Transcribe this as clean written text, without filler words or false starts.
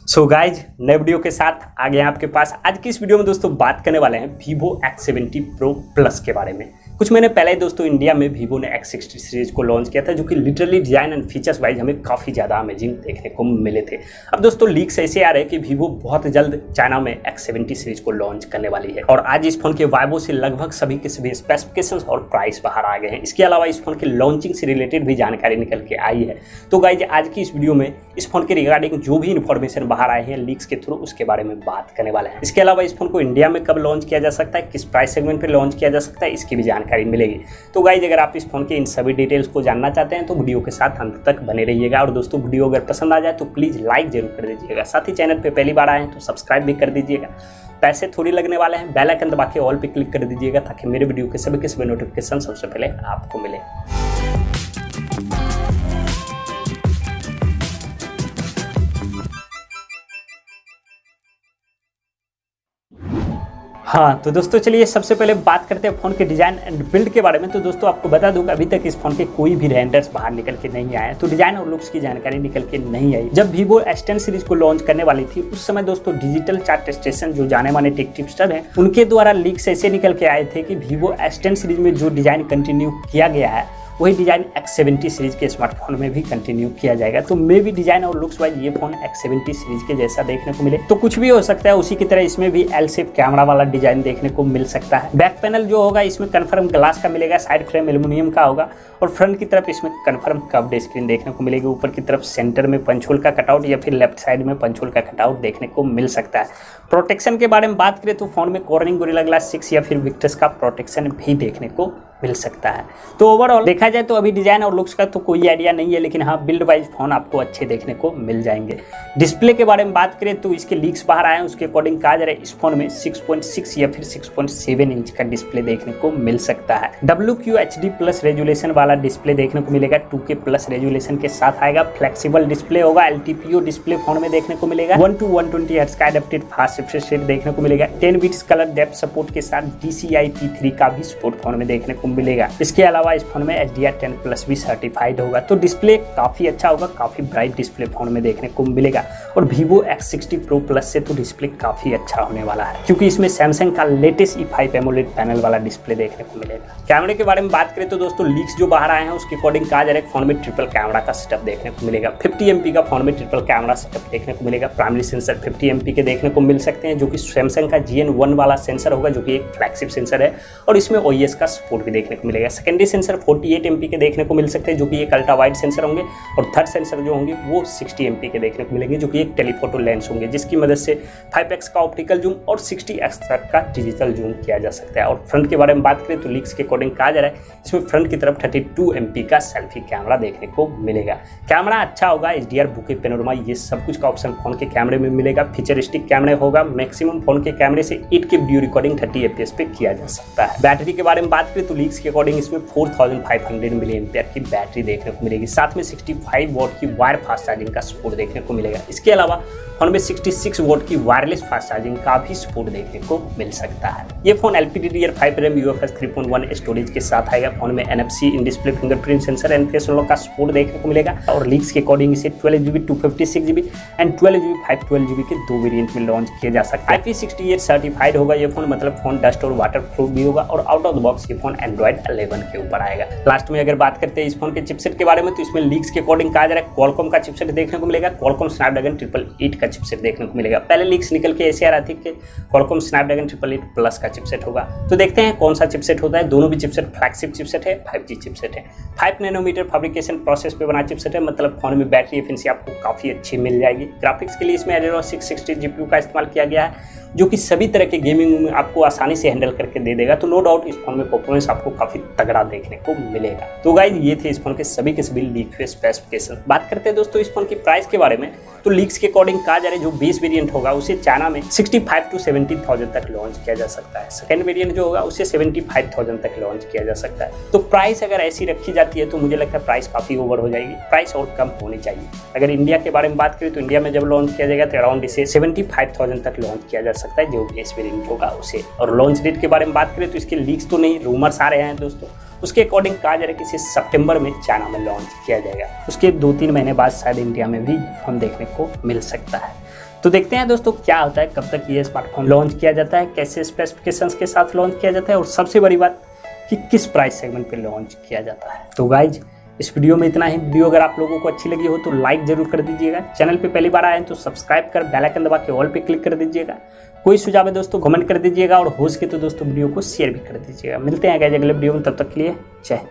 So guys नए video के साथ आ गए हैं आपके पास। आज की इस वीडियो में दोस्तों बात करने वाले हैं Vivo X70 Pro Plus के बारे में। कुछ महीने पहले दोस्तों इंडिया में Vivo ने X60 सीरीज को लॉन्च किया था, जो कि literally design and features wise हमें काफ़ी ज़्यादा अमेजिंग देखने को मिले थे। अब दोस्तों लीक्स ऐसे आ रहे हैं कि Vivo बहुत जल्द चाइना में X70 सीरीज को लॉन्च करने वाली है और आज इस फोन के वाइबो से लगभग सभी के सभी स्पेसिफिकेशंस और प्राइस बाहर आ गए हैं। इसके अलावा इस फोन के लॉन्चिंग से रिलेटेड भी जानकारी निकल के आई है। तो गाइज आज की इस वीडियो में इस फोन के रिगार्डिंग जो भी इन्फॉर्मेशन बाहर आए हैं लीक्स के थ्रू, उसके बारे में बात करने वाले हैं। इसके अलावा इस फोन को इंडिया में कब लॉन्च किया जा सकता है, किस प्राइस सेगमेंट पे लॉन्च किया जा सकता है, इसकी भी जानकारी मिलेगी। तो गाइज अगर आप इस फोन के इन सभी डिटेल्स को जानना चाहते हैं तो वीडियो के साथ अंत तक बने रहिएगा। और दोस्तों वीडियो अगर पसंद आ जाए तो प्लीज़ लाइक जरूर कर दीजिएगा। साथ ही चैनल पर पहली बार आए हैं तो सब्सक्राइब भी कर दीजिएगा। पैसे थोड़ी लगने वाले हैं, बेल आइकन दबा के ऑल पे क्लिक कर दीजिएगा ताकि मेरे वीडियो के सभी नोटिफिकेशन सबसे पहले आपको मिले। हाँ तो दोस्तों चलिए सबसे पहले बात करते हैं फ़ोन के डिज़ाइन एंड बिल्ड के बारे में। तो दोस्तों आपको बता दूं अभी तक इस फ़ोन के कोई भी रेंडर्स बाहर निकल के नहीं आए, तो डिज़ाइन और लुक्स की जानकारी निकल के नहीं आई। जब Vivo X10 सीरीज को लॉन्च करने वाली थी उस समय दोस्तों डिजिटल चार्ट स्टेशन जो जाने माने टेक टिप्सटर हैं उनके द्वारा लीक्स ऐसे निकल के आए थे कि Vivo X10 सीरीज में जो डिज़ाइन कंटिन्यू किया गया है वही डिज़ाइन X70 सीरीज के स्मार्टफोन में भी कंटिन्यू किया जाएगा। तो मे भी डिज़ाइन और लुक्स वाइज ये फोन X70 सीरीज के जैसा देखने को मिले, तो कुछ भी हो सकता है। उसी की तरह इसमें भी एल शेप कैमरा वाला डिज़ाइन देखने को मिल सकता है। बैक पैनल जो होगा इसमें कन्फर्म ग्लास का मिलेगा, साइड फ्रेम एल्यूमिनियम का होगा और फ्रंट की तरफ इसमें कन्फर्म कर्व्ड स्क्रीन देखने को मिलेगी। ऊपर की तरफ सेंटर में पंच होल का कटआउट या फिर लेफ्ट साइड में पंच होल का कटआउट देखने को मिल सकता है। प्रोटेक्शन के बारे में बात करें तो फोन में कॉर्निंग गोरिल्ला ग्लास 6 या फिर विक्टर्स का प्रोटेक्शन भी देखने को मिल सकता है। तो ओवरऑल देखा जाए तो अभी डिज़ाइन और लुक्स का तो कोई आइडिया नहीं है, लेकिन हाँ बिल्ड वाइज फोन आपको अच्छे देखने को मिल जाएंगे। डिस्प्ले के बारे में बात करें तो इसके लीक्स बाहर आए हैं, उसके अकॉर्डिंग कहा जा रहा है इस फोन में 6.6 या फिर 6.7 इंच का डिस्प्ले देखने को मिल सकता है। WQHD प्लस रेजुलेशन वाला डिस्प्ले देखने को मिलेगा, 2K प्लस रेजुलेशन के साथ आएगा। फ्लेक्सिबल डिस्प्ले होगा, LTPO डिस्प्ले फोन में देखने को मिलेगा। 1 to 120 हर्ट्ज का एडेप्टेड फास्ट रिफ्रेश रेट देखने को मिलेगा। 10 बिट्स कलर डेप्थ सपोर्ट के साथ DCI P3 का भी सपोर्ट फोन में देखने को मिलेगा। इसके अलावा इस फोन में HDR10+ भी सर्टिफाइड होगा। तो डिस्प्ले काफी अच्छा होगा, काफी ब्राइट डिस्प्ले फोन में देखने को मिलेगा। और Vivo X60 Pro Plus से तो डिस्प्ले काफी अच्छा होने वाला है, क्योंकि इसमें सैमसंग का लेटेस्ट E5 एमोलेड पैनल वाला डिस्प्ले देखने को मिलेगा। कैमरे के बारे में बात करें तो दोस्तों लीक्स जो बाहर आए हैं उसके अकॉर्डिंग कहा जा रहा है फोन में ट्रिपल कैमरा का सेटअप देखने को मिलेगा। 50 MP का फोन में ट्रिपल कैमरा सेटअप देखने को मिलेगा। प्राइमरी सेंसर 50 MP के देखने को मिल सकते हैं, जो कि सैमसंग का GN1 वाला सेंसर होगा, जो कि एक फ्लैगशिप सेंसर है और इसमें OIS का सपोर्ट भी देखने को मिलेगा। सेकेंडरी सेंसर 48 MP के देखने को मिल सकते हैं, जो कि एक अल्ट्रा वाइड सेंसर होंगे। और थर्ड सेंसर जो होंगे वो 60 MP के देखने को मिलेंगे, जो कि एक टेलीफोटो लेंस होंगे, जिसकी मदद से 5x का ऑप्टिकल जूम और 60x तक का डिजिटल जूम किया जा सकता है। और फ्रंट के बारे में बात करें तो लीक्स के अकॉर्डिंग कहा जा रहा है इसमें फ्रंट की तरफ 32 MP का सेल्फी कैमरा देखने को मिलेगा। कैमरा अच्छा होगा, HDR बुके पेनोरमा ये सब कुछ का ऑप्शन फोन के कैमरे में मिलेगा। फीचरिस्टिक कैमरा होगा, मैक्सिमम फोन के कैमरे से 8K वीडियो रिकॉर्डिंग 30 FPS पे किया जा सकता है। बैटरी के बारे में बात करें तो लीक्स के अकॉर्डिंग इसमें 4500 mAh की बैटरी देखने को मिलेगी। साथ में 65 वॉट की वायर फास्ट चार्जिंग का सपोर्ट देखने को मिलेगा। इसके अलावा फोन में 66 वॉट की वायरलेस फास्ट चार्जिंग का भी सपोर्ट देखने को मिल सकता है। ये phone LPDDR5 RAM UFS 3.1 storage के साथ आएगा। फोन में NFC in display fingerprint sensor and face unlock का सपोर्ट देखने को मिलेगा। और लीक्स के अकॉर्डिंग इसे 12GB 256GB and 12GB 512GB के 2 वेरिएंट में लॉन्च किया जा सकता है। IP68 सर्टिफाइड होगा ये फोन, मतलब फोन डस्ट और वाटर प्रूफ भी होगा। और आउट ऑफ द बॉक्स ये फोन Android 11 के ऊपर आएगा। लास्ट में अगर बात करते हैं इस फोन के चिपसेट के बारे में तो इसमें लीक्स के अकॉर्डिंग कहा जा रहा है Qualcomm का चिपसेट देखने को मिलेगा। Qualcomm Snapdragon 888 का चिपसेट देखने को मिलेगा। पहले लीक्स निकल के ऐसे आ रहा थी कि Qualcomm Snapdragon 888 प्लस का चिपसेट होगा। तो देखते हैं कौन सा चिपसेट होता है। दोनों भी चिपसेट फ्लैगशिप चिपसेट है, 5G चिपसेट है। 5 नैनोमीटर फैब्रिकेशन प्रोसेस पे बना चिपसेट है, मतलब फोन में बैटरी एफिशिएंसी आपको काफी अच्छी मिल जाएगी। ग्राफिक्स के लिए इसमें Adreno 660 GPU का इस्तेमाल किया गया है, जो कि सभी तरह के गेमिंग में आपको आसानी से हैंडल करके दे देगा। तो नो डाउट इस फोन में परफॉर्मेंस आपको काफी तगड़ा देखने को मिलेगा। तो गाइस ये थे इस फोन के सभी लीक हुए स्पेसिफिकेशन। बात करते हैं दोस्तों इस फोन की प्राइस के बारे में। तो लीक्स के अकॉर्डिंग कहा जा रहा है जो बेस वेरिएंट होगा उसे चाइना में 65 to 70,000 तक लॉन्च किया जा सकता है। सेकंड वेरिएंट जो होगा उसे 75,000 तक लॉन्च किया जा सकता है। तो प्राइस अगर ऐसी रखी जाती है तो मुझे लगता है प्राइस काफी ओवर हो जाएगी, प्राइस और कम होनी चाहिए। अगर इंडिया के बारे में बात करें तो इंडिया में जब लॉन्च किया जाएगा तो अराउंड इसे 75,000 तक लॉन्च किया जा सकता है, जो बेस वेरिएंट होगा उसे। और लॉन्च डेट के बारे में बात करें तो इसके लीक्स तो नहीं, रूमर्स आ रहे हैं दोस्तों। उसके अकॉर्डिंग कहा जा रहा है कि इसे सितंबर में चाइना में लॉन्च किया जाएगा। उसके 2-3 महीने बाद शायद इंडिया में भी फोन देखने को मिल सकता है। तो देखते हैं दोस्तों क्या होता है, कब तक ये स्मार्टफोन लॉन्च किया जाता है, कैसे स्पेसिफिकेशंस के साथ लॉन्च किया जाता है, और सबसे बड़ी बात कि किस प्राइस सेगमेंट पे लॉन्च किया जाता है। तो गाइज इस वीडियो में इतना ही। वीडियो अगर आप लोगों को अच्छी लगी हो तो लाइक जरूर कर दीजिएगा। चैनल पे पहली बार आए तो सब्सक्राइब कर बेल आइकन दबा के ऑल पे क्लिक कर दीजिएगा। कोई सुझाव है दोस्तों कमेंट कर दीजिएगा, और हो सके तो दोस्तों वीडियो को शेयर भी कर दीजिएगा। मिलते हैं गाइज अगले वीडियो में, तब तक के लिए जय हिंद।